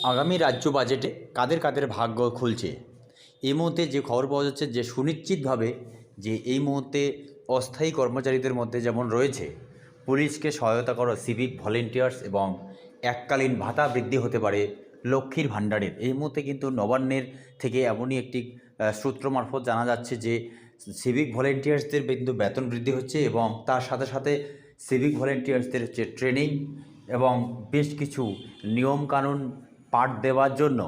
আগামী রাজ্য বাজেটে কাদের কাদের ভাগ্য খুলছে। এই মুহূর্তে যে খবর পাওয়া যাচ্ছে যে সুনিশ্চিতভাবে যে এই মুহূর্তে অস্থায়ী কর্মচারীদের মধ্যে যেমন রয়েছে পুলিশকে সহায়তা করো সিভিক ভলেন্টিয়ার্স এবং এককালীন ভাতা বৃদ্ধি হতে পারে লক্ষ্মীর ভাণ্ডারের। এই মুহূর্তে কিন্তু নবান্নের থেকে এমনই একটি সূত্র মারফত জানা যাচ্ছে যে সিভিক ভলেন্টিয়ার্সদের কিন্তু বেতন বৃদ্ধি হচ্ছে এবং তার সাথে সাথে সিভিক ভলেন্টিয়ার্সদের হচ্ছে ট্রেনিং এবং বেশ কিছু নিয়মকানুন পাঠ দেওয়ার জন্য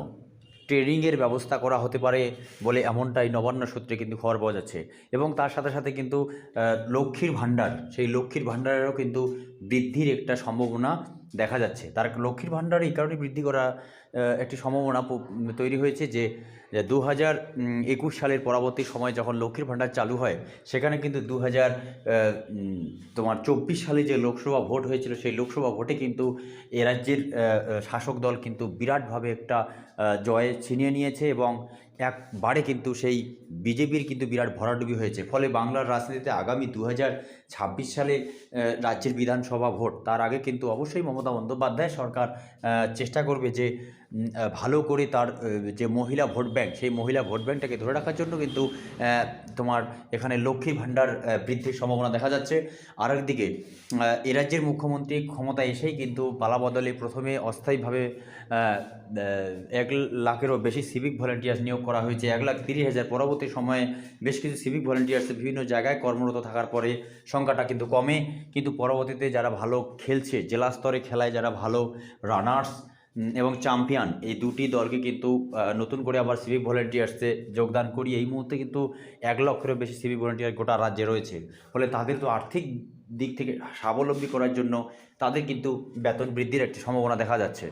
ট্রেনিংয়ের ব্যবস্থা করা হতে পারে বলে এমনটাই নবান্ন সূত্রে কিন্তু খবর পাওয়া যাচ্ছে। এবং তার সাথে সাথে কিন্তু লক্ষ্মীর ভাণ্ডার, সেই লক্ষ্মীর ভাণ্ডারেরও কিন্তু বৃদ্ধির একটা সম্ভাবনা দেখা যাচ্ছে। তার লক্ষ্মীর ভাণ্ডার এই কারণে বৃদ্ধি করা একটি সম্ভাবনা তৈরি হয়েছে যে 2021 সালের পরবর্তী সময় যখন লক্ষ্মীর ভাণ্ডার চালু হয় সেখানে কিন্তু 2024 সালে যে লোকসভা ভোট হয়েছিল সেই লোকসভা ভোটে কিন্তু এ রাজ্যের শাসক দল কিন্তু বিরাটভাবে একটা জয় ছিনিয়ে নিয়েছে এবং একবারে কিন্তু সেই বিজেপির কিন্তু বিরাট ভরাডুবি হয়েছে। ফলে বাংলার রাজনীতিতে আগামী 2026 সালে রাজ্যের বিধানসভা ভোট, তার আগে কিন্তু অবশ্যই মমতা বন্দ্যোপাধ্যায় সরকার চেষ্টা করবে যে ভালো করে তার যে মহিলা ভোট ব্যাংক, সেই মহিলা ভোট ব্যাংকটাকে ধরে রাখার জন্য কিন্তু এখানে লক্ষ্মী ভাণ্ডার বৃদ্ধির সম্ভাবনা দেখা যাচ্ছে। আর একদিকে এ রাজ্যের মুখ্যমন্ত্রী ক্ষমতায় এসেই কিন্তু পালাবদলে প্রথমে অস্থায়ীভাবে 1 লাখেরও বেশি সিভিক ভলেন্টিয়ার্স নিয়োগ করা হয়েছে, 1,30,000। পরবর্তী সময়ে বেশ কিছু সিভিক ভলেন্টিয়ার্স বিভিন্ন জায়গায় কর্মরত থাকার পরে সংখ্যাটা কিন্তু কমে, কিন্তু পরবর্তীতে যারা ভালো খেলছে, জেলা স্তরে খেলায় যারা ভালো রানার্স এবং চ্যাম্পিয়ন, এই দুটি দলকে কিন্তু নতুন করে আবার সিভিক ভলেন্টিয়ার্সে যোগদান করিয়ে এই মুহূর্তে কিন্তু 1 লক্ষেরও বেশি সিভিক ভলেন্টিয়ার গোটা রাজ্যে রয়েছে। ফলে তাদের তো আর্থিক দিক থেকে স্বাবলম্বী করার জন্য তাদের কিন্তু বেতন বৃদ্ধির একটি সম্ভাবনা দেখা যাচ্ছে।